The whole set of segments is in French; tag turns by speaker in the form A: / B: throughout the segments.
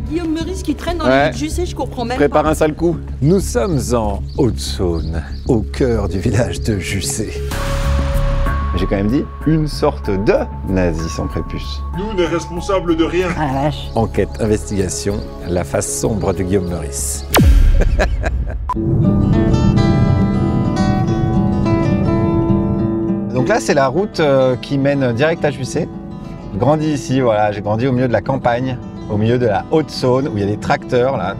A: Guillaume Meurice qui traîne dans les rues de Jussé, je comprends même
B: Prépare
A: pas.
B: un sale coup. Nous sommes en Haute-Saône, au cœur du village de Jussé. J'ai quand même dit une sorte de nazi sans prépuce.
C: Nous, n'est responsables de rien.
A: Ah la vache.
B: Enquête, investigation, la face sombre de Guillaume Meurice. Donc là, c'est la route qui mène direct à Jussé. J'ai grandi ici, voilà, j'ai grandi au milieu de la campagne, au milieu de la Haute-Saône, où il y a des tracteurs, là.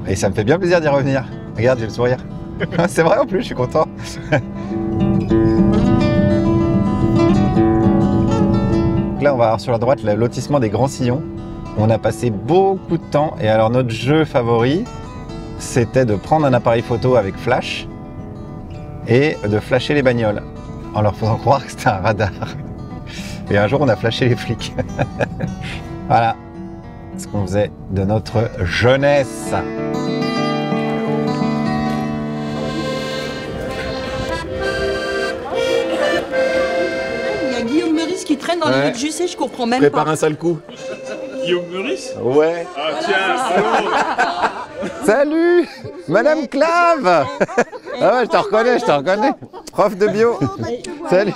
B: Et ça me fait bien plaisir d'y revenir. Regarde, j'ai le sourire. C'est vrai en plus, je suis content. Là, on va avoir sur la droite le lotissement des Grands Sillons. On a passé beaucoup de temps, et alors notre jeu favori, c'était de prendre un appareil photo avec flash et de flasher les bagnoles, en leur faisant croire que c'était un radar. Et un jour, on a flashé les flics. Voilà ce qu'on faisait de notre jeunesse.
A: Il y a Guillaume Meurice qui traîne dans les rues de Jussé, je comprends même
B: Prépare
A: pas.
B: un sale coup.
C: Guillaume Meurice?
B: Ouais.
C: Ah tiens, allô.
B: Salut, Madame Clave. Ah ouais, je te reconnais. Prof de bio. Salut.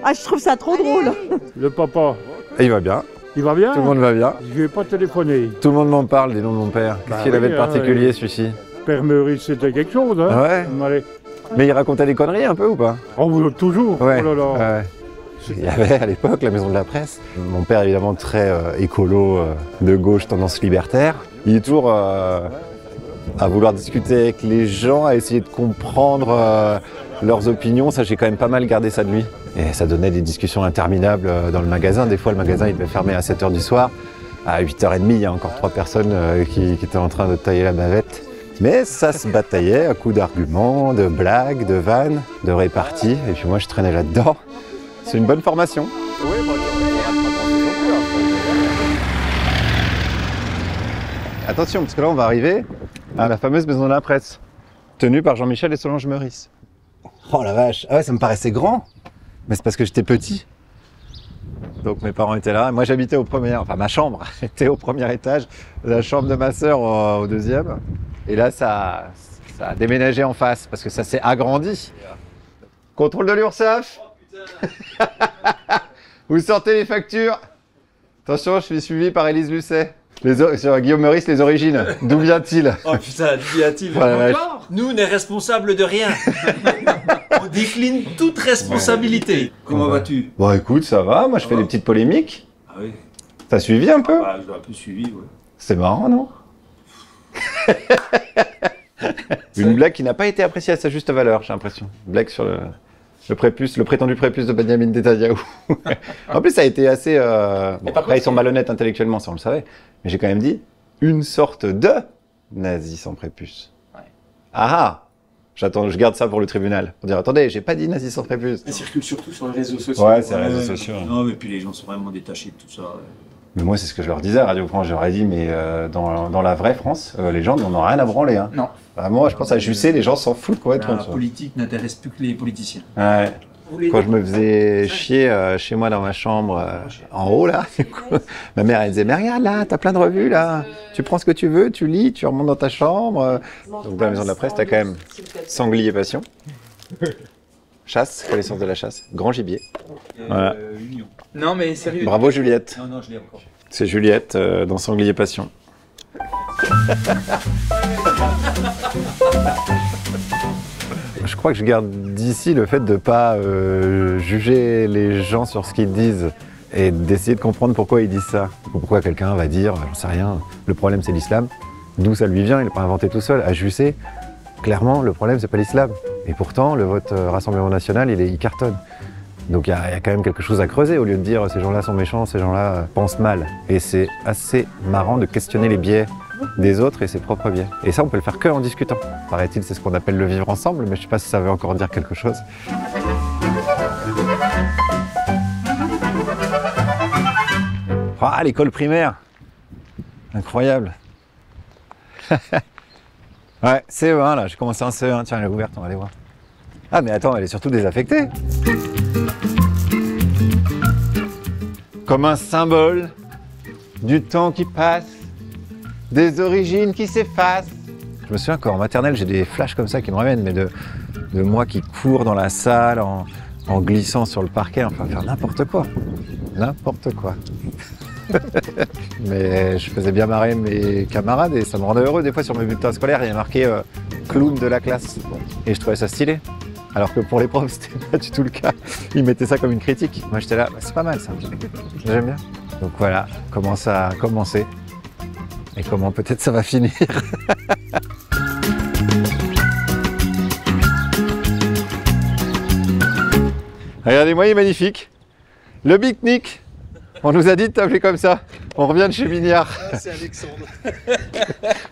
A: Ah, je trouve ça trop drôle.
D: Le papa,
B: Il va bien,
D: il va bien?
B: tout le monde va bien.
D: Je vais pas téléphoner.
B: Tout le monde m'en parle, des noms de mon père. Qu'est-ce qu'il avait de particulier, celui-ci?
D: Père Meurice, c'était quelque chose, hein?
B: Ah ouais.
D: Allez.
B: Mais il racontait des conneries un peu ou pas?
D: Oh, toujours.
B: Ouais.
D: Oh là là.
B: Ouais. Il y avait à l'époque la maison de la presse. Mon père évidemment très écolo, de gauche, tendance libertaire. Il est toujours à vouloir discuter avec les gens, à essayer de comprendre leurs opinions. Ça, j'ai quand même pas mal gardé ça de lui. Et ça donnait des discussions interminables dans le magasin. Des fois, le magasin il devait fermer à 7h du soir. À 8h30, il y a encore 3 personnes qui étaient en train de tailler la bavette. Mais ça se bataillait à coups d'arguments, de blagues, de vannes, de réparties. Et puis moi, je traînais là-dedans. C'est une bonne formation. Attention, parce que là, on va arriver à la fameuse maison de la presse, tenue par Jean-Michel et Solange Meurice. Oh la vache, ah ouais, ça me paraissait grand, mais c'est parce que j'étais petit. Donc mes parents étaient là, moi j'habitais au premier, enfin ma chambre était au premier étage, la chambre de ma sœur au deuxième. Et là, ça a déménagé en face, parce que ça s'est agrandi. Contrôle de l'URSSAF. Vous sortez les factures. Attention, je suis suivi par Élise Lucet. Sur Guillaume Meurice, les origines. D'où vient-il?
E: Oh putain, d'où vient-il?
B: Encore
E: Nous, n'est responsables de rien. On décline toute responsabilité. Comment vas-tu?
B: Bon, écoute, ça va. Moi, je fais des petites polémiques.
E: Ah oui.
B: T'as suivi un peu?
E: Bah, j'ai un peu suivi, ouais.
B: C'est marrant, non? Une blague qui n'a pas été appréciée à sa juste valeur, j'ai l'impression. Une blague sur le prépuce, le prétendu prépuce de Benjamin Netanyahu. En plus, ça a été assez... Bon, après, ils sont malhonnêtes intellectuellement, ça on le savait. Mais j'ai quand même dit une sorte de nazi sans prépuce.
E: Ouais.
B: Ah ah, je garde ça pour le tribunal. Pour dire, attendez, j'ai pas dit nazi sans prépuce.
E: Ça circule surtout sur les réseaux sociaux.
B: Ouais, c'est les réseaux sociaux.
E: Non, mais puis les gens sont vraiment détachés de tout ça.
B: Mais moi, c'est ce que je leur disais à Radio France. Je leur ai dit, mais dans la vraie France, les gens n'en ont rien à branler. Hein.
E: Non.
B: Moi, je pense à Jussé, les gens s'en foutent complètement.
E: La politique n'intéresse plus que les politiciens.
B: Ouais. Quand je me faisais chier chez moi dans ma chambre, en haut là, ma mère elle disait, mais regarde là, t'as plein de revues là, tu prends ce que tu veux, tu lis, tu remontes dans ta chambre. Donc dans la maison de la presse, t'as quand même Sanglier Passion, chasse, connaissance de la chasse, grand gibier. Voilà.
E: Union. Non mais sérieux.
B: Bravo Juliette.
E: Non, je l'ai encore.
B: C'est Juliette dans Sanglier Passion. Je crois que je garde d'ici le fait de ne pas juger les gens sur ce qu'ils disent et d'essayer de comprendre pourquoi ils disent ça. Pourquoi quelqu'un va dire, j'en sais rien, le problème c'est l'islam, d'où ça lui vient, il n'a pas inventé tout seul. À Jussé, clairement, le problème c'est pas l'islam. Et pourtant, le vote Rassemblement National, il cartonne. Donc il y a quand même quelque chose à creuser au lieu de dire ces gens-là sont méchants, ces gens-là pensent mal. Et c'est assez marrant de questionner les biais des autres et ses propres biais. Et ça, on peut le faire que en discutant. Paraît-il, c'est ce qu'on appelle le vivre ensemble, mais je ne sais pas si ça veut encore dire quelque chose. Ah, l'école primaire! Incroyable! Ouais, CE1 là, j'ai commencé en CE1, tiens, elle est ouverte, on va aller voir. Ah, mais attends, elle est surtout désaffectée! Comme un symbole du temps qui passe des origines qui s'effacent. Je me souviens qu'en maternelle, j'ai des flashs comme ça qui me reviennent, mais de moi qui cours dans la salle en glissant sur le parquet, enfin faire n'importe quoi. N'importe quoi. Mais je faisais bien marrer mes camarades et ça me rendait heureux. Des fois, sur mes bulletins scolaires, il y a marqué clown de la classe. Et je trouvais ça stylé. Alors que pour les profs, c'était pas du tout le cas. Ils mettaient ça comme une critique. Moi, j'étais là, bah, c'est pas mal ça. J'aime bien. Donc voilà comment ça a commencé. Et comment peut-être ça va finir. Regardez-moi, il est magnifique. Le pique-nique. On nous a dit de t'appeler comme ça. On revient de chez Mignard.
E: Ah, c'est Alexandre.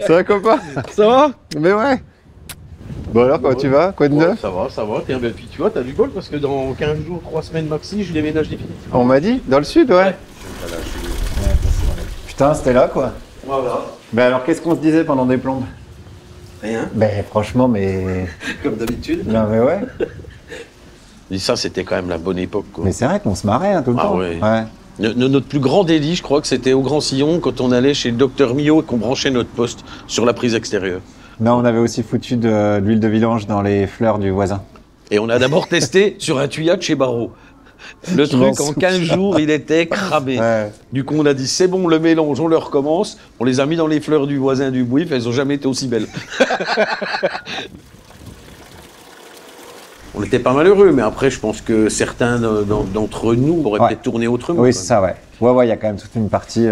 B: Ça va, copain?
E: Ça va?
B: Mais ouais. Bon alors, comment tu vas? Quoi de neuf?
E: Ça va. Tiens, ben, puis tu vois, t'as du bol parce que dans 15 jours, 3 semaines maxi, je déménage définitivement.
B: On m'a dit? Dans le sud, ouais. Putain, c'était là, quoi.
E: Voilà.
B: Ben alors, qu'est-ce qu'on se disait pendant des plombes?
E: Rien.
B: Ben franchement, mais...
E: Comme d'habitude.
B: Non, mais ouais.
E: Et ça, c'était quand même la bonne époque, quoi.
B: Mais c'est vrai qu'on se marrait hein, tout le
E: Ah
B: temps.
E: ouais.
B: Ouais.
E: Notre plus grand délit, je crois que c'était au Grand Sillon, quand on allait chez le docteur Millot et qu'on branchait notre poste sur la prise extérieure.
B: Non, on avait aussi foutu de l'huile de vidange dans les fleurs du voisin.
E: Et on a d'abord testé sur un tuyau de chez Barreau. Le
B: Je m'en
E: truc, en
B: souviens.
E: 15 jours, il était cramé.
B: Ouais.
E: Du coup, on a dit, c'est bon, le mélange, on le recommence. On les a mis dans les fleurs du voisin du Bouif, elles n'ont jamais été aussi belles. On était pas malheureux, mais après, je pense que certains d'entre nous auraient
B: Ouais.
E: peut-être tourné autrement.
B: Oui,
E: quoi.
B: c'est ça, ouais. Ouais, il y a quand même toute une partie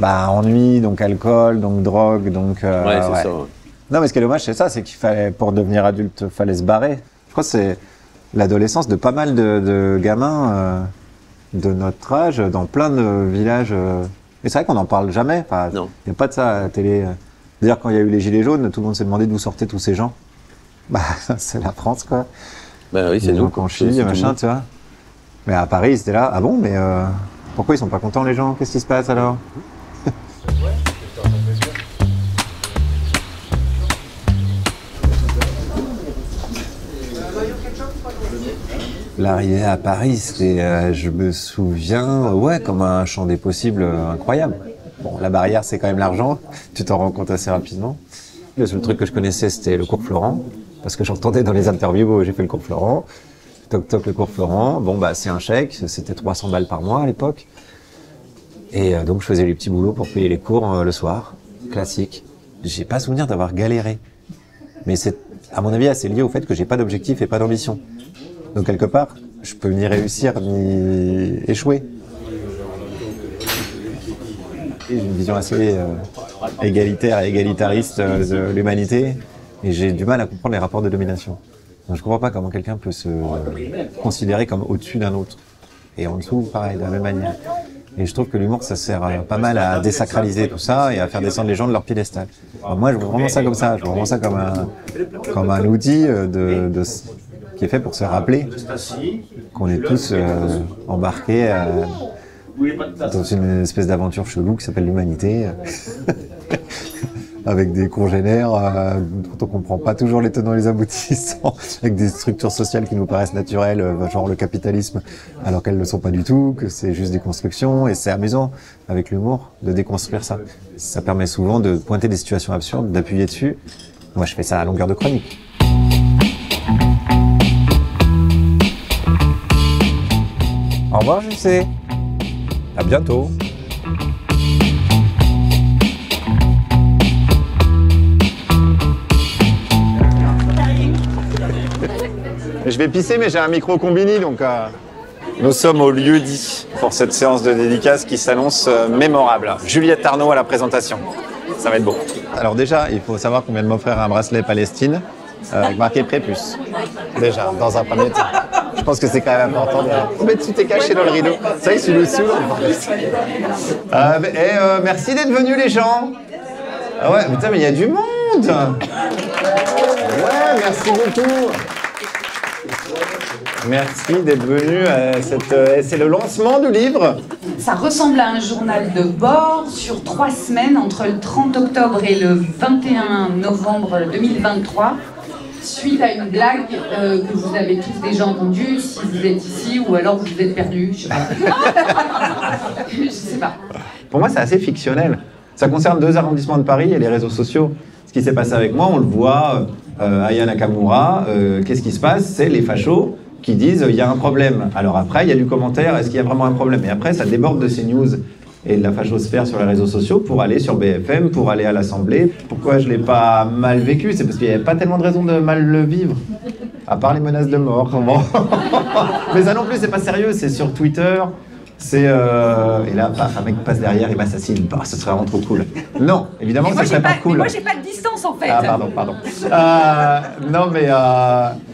B: ennui, donc alcool, donc drogue, donc...
E: Ouais, c'est ça. Ouais.
B: Non, mais ce qui est dommage, c'est ça, c'est qu'il fallait, pour devenir adulte, fallait se barrer. Je crois que c'est l'adolescence de pas mal de gamins de notre âge, dans plein de villages. Et c'est vrai qu'on n'en parle jamais. Enfin,
E: Non.
B: il n'y a pas de ça à la télé. D'ailleurs, quand il y a eu les Gilets jaunes, tout le monde s'est demandé d'où sortaient tous ces gens. Bah, c'est la France, quoi.
E: Ben oui, c'est
B: Les
E: nous.
B: gens qui ont Chili,
E: C'est tout le
B: machin,
E: monde.
B: tu vois. Mais à Paris, c'était là. Ah bon, mais pourquoi ils sont pas contents, les gens? Qu'est-ce qui se passe alors? L'arrivée à Paris, c'était, je me souviens, ouais, comme un champ des possibles incroyable. Bon, la barrière, c'est quand même l'argent. Tu t'en rends compte assez rapidement. Le seul truc que je connaissais, c'était le cours Florent. Parce que j'entendais dans les interviews où j'ai fait le cours Florent. Toc toc, le cours Florent. Bon, bah, c'est un chèque. C'était 300 balles par mois à l'époque. Et donc, je faisais les petits boulots pour payer les cours le soir. Classique. J'ai pas souvenir d'avoir galéré. Mais c'est, à mon avis, assez lié au fait que j'ai pas d'objectif et pas d'ambition. Donc, quelque part, je peux ni réussir ni échouer. J'ai une vision assez égalitaire et égalitariste de l'humanité. Et j'ai du mal à comprendre les rapports de domination. Donc, je comprends pas comment quelqu'un peut se considérer comme au-dessus d'un autre. Et en dessous, pareil, de la même manière. Et je trouve que l'humour, ça sert pas mal à désacraliser tout ça et à faire descendre les gens de leur piédestal. Alors moi, je vois vraiment ça comme ça. Je vois vraiment ça comme un outil qui est fait pour se rappeler qu'on est tous embarqués dans une espèce d'aventure chelou qui s'appelle l'humanité. Avec des congénères dont on comprend pas toujours les tenants et les aboutissants, avec des structures sociales qui nous paraissent naturelles, genre le capitalisme, alors qu'elles ne le sont pas du tout, que c'est juste des constructions, et c'est amusant, avec l'humour, de déconstruire ça. Ça permet souvent de pointer des situations absurdes, d'appuyer dessus. Moi, je fais ça à longueur de chronique. Au revoir, JC. À bientôt. Je vais pisser, mais j'ai un micro combini, donc nous sommes au lieu dit pour cette séance de dédicace qui s'annonce mémorable. Juliette Arnaud à la présentation. Ça va être beau. Alors déjà, il faut savoir qu'on vient de m'offrir un bracelet Palestine avec marqué Prépuce. Déjà, dans un premier temps. Je pense que c'est quand même important de... Mais tu t'es caché dans le rideau. Ça y est, sous le sous. Merci d'être venus, les gens. Ah ouais, putain, mais il y a du monde. Ouais, merci beaucoup. Merci d'être venu à cette... c'est le lancement du livre.
F: Ça ressemble à un journal de bord sur 3 semaines, entre le 30 octobre et le 21 novembre 2023, suite à une blague que vous avez tous déjà entendue, si vous êtes ici, ou alors vous êtes perdu, je sais pas. Je sais pas.
B: Pour moi, c'est assez fictionnel. Ça concerne 2 arrondissements de Paris et les réseaux sociaux. Ce qui s'est passé avec moi, on le voit, Aya Nakamura, qu'est-ce qui se passe? C'est les fachos qui disent il y a un problème. Alors après, il y a du commentaire, est-ce qu'il y a vraiment un problème? Et après, ça déborde de ces news et de la fachosphère sur les réseaux sociaux pour aller sur BFM, pour aller à l'Assemblée. Pourquoi je ne l'ai pas mal vécu? C'est parce qu'il n'y avait pas tellement de raisons de mal le vivre. À part les menaces de mort. Bon. Mais ça non plus, c'est pas sérieux, c'est sur Twitter. C'est et là, paf, un mec passe derrière, il m'assassine. Bah, ce serait vraiment trop cool. Non, évidemment que ce serait pas cool.
F: Mais moi, j'ai pas de distance, en fait.
B: Ah, pardon. Non, mais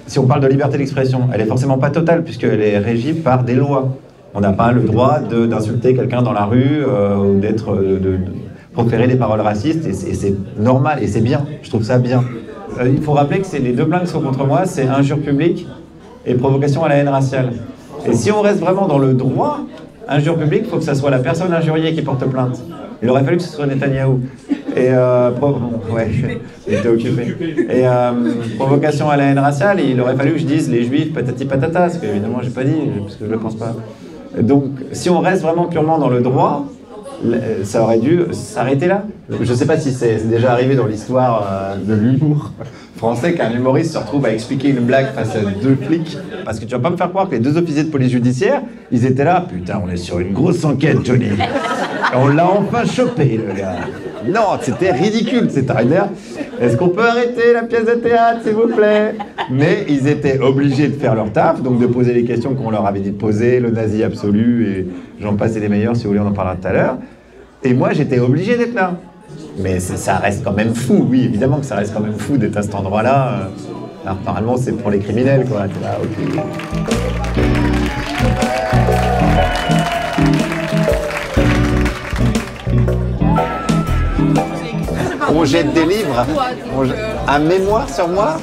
B: si on parle de liberté d'expression, elle est forcément pas totale, puisqu'elle est régie par des lois. On n'a pas le droit d'insulter quelqu'un dans la rue, ou de proférer des paroles racistes, et c'est normal, et c'est bien. Je trouve ça bien. Il faut rappeler que les 2 plaintes qui sont contre moi, c'est injure publique et provocation à la haine raciale. Et si on reste vraiment dans le droit, injure publique, il faut que ça soit la personne injuriée qui porte plainte. Il aurait fallu que ce soit Netanyahou. Et j'étais occupé. Et provocation à la haine raciale, il aurait fallu que je dise les juifs patati patata, ce que évidemment j'ai pas dit, parce que je le pense pas. Donc si on reste vraiment purement dans le droit, ça aurait dû s'arrêter là. Je sais pas si c'est déjà arrivé dans l'histoire de l'humour français qu'un humoriste se retrouve à expliquer une blague face à 2 flics. Parce que tu vas pas me faire croire que les 2 officiers de police judiciaire, ils étaient là, putain, on est sur une grosse enquête, Johnny. On l'a enfin chopé, le gars. Non, c'était ridicule, c'est arrière. Est-ce qu'on peut arrêter la pièce de théâtre, s'il vous plaît? Mais ils étaient obligés de faire leur taf, donc de poser les questions qu'on leur avait dit de poser, le nazi absolu, et j'en passe et des meilleurs, si vous voulez, on en parlera tout à l'heure. Et moi, j'étais obligé d'être là. Mais ça reste quand même fou, oui, évidemment que ça reste quand même fou d'être à cet endroit-là. Alors, normalement, c'est pour les criminels, quoi. T'es là, ok. On jette des livres. Un mémoire sur moi?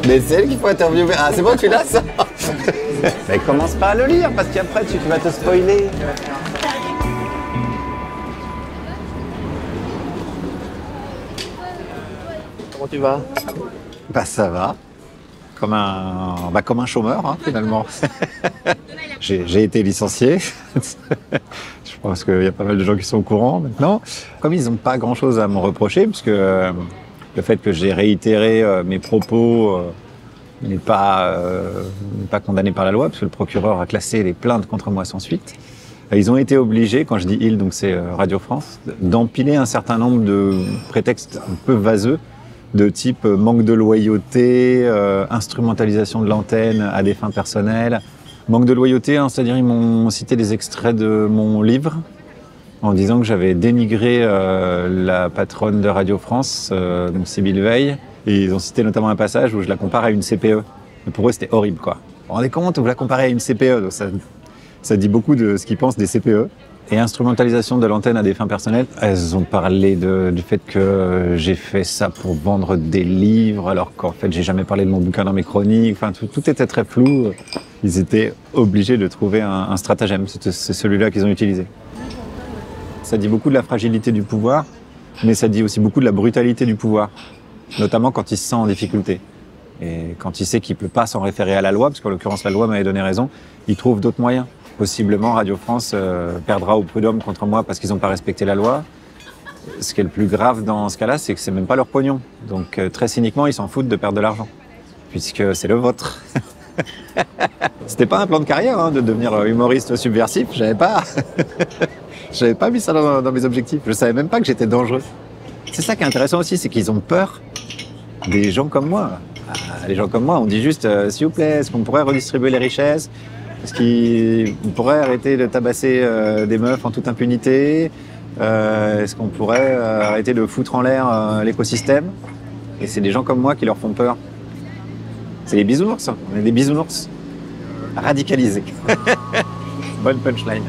B: Mais c'est elle qu'il faut interviewer. Ah, c'est bon, tu l'as, ça? Mais commence pas à le lire, parce qu'après, tu vas te spoiler.
E: Comment tu vas?
B: Bah ça va, comme un chômeur hein, finalement. J'ai été licencié, je pense qu'il y a pas mal de gens qui sont au courant maintenant. Comme ils n'ont pas grand chose à me reprocher, puisque le fait que j'ai réitéré mes propos n'est pas condamné par la loi, parce que le procureur a classé les plaintes contre moi sans suite. Ils ont été obligés, quand je dis ils, donc c'est Radio France, d'empiler un certain nombre de prétextes un peu vaseux, de type manque de loyauté, instrumentalisation de l'antenne à des fins personnelles. Manque de loyauté, hein, c'est-à-dire ils m'ont cité des extraits de mon livre en disant que j'avais dénigré la patronne de Radio France, donc Sybille Veil, et ils ont cité notamment un passage où je la compare à une CPE. Mais pour eux, c'était horrible, quoi. Vous vous rendez compte, vous la comparez à une CPE, donc ça dit beaucoup de ce qu'ils pensent des CPE. Et instrumentalisation de l'antenne à des fins personnelles. Elles ont parlé du fait que j'ai fait ça pour vendre des livres, alors qu'en fait, j'ai jamais parlé de mon bouquin dans mes chroniques. Enfin, tout était très flou. Ils étaient obligés de trouver un stratagème. C'est celui-là qu'ils ont utilisé. Ça dit beaucoup de la fragilité du pouvoir, mais ça dit aussi beaucoup de la brutalité du pouvoir, notamment quand il se sent en difficulté. Et quand il sait qu'il ne peut pas s'en référer à la loi, parce qu'en l'occurrence, la loi m'avait donné raison, il trouve d'autres moyens. Possiblement, Radio France perdra au prud'homme contre moi parce qu'ils n'ont pas respecté la loi. Ce qui est le plus grave dans ce cas-là, c'est que c'est même pas leur pognon. Donc très cyniquement, ils s'en foutent de perdre de l'argent, puisque c'est le vôtre. C'était pas un plan de carrière hein, de devenir humoriste subversif. J'avais pas mis ça dans mes objectifs. Je savais même pas que j'étais dangereux. C'est ça qui est intéressant aussi, c'est qu'ils ont peur des gens comme moi. Les gens comme moi, on dit juste, s'il vous plaît, est-ce qu'on pourrait redistribuer les richesses ? Est-ce qu'on pourrait arrêter de tabasser des meufs en toute impunité? Est-ce qu'on pourrait arrêter de foutre en l'air l'écosystème? Et c'est des gens comme moi qui leur font peur. C'est des bisounours, on est des bisounours radicalisés. Bonne punchline.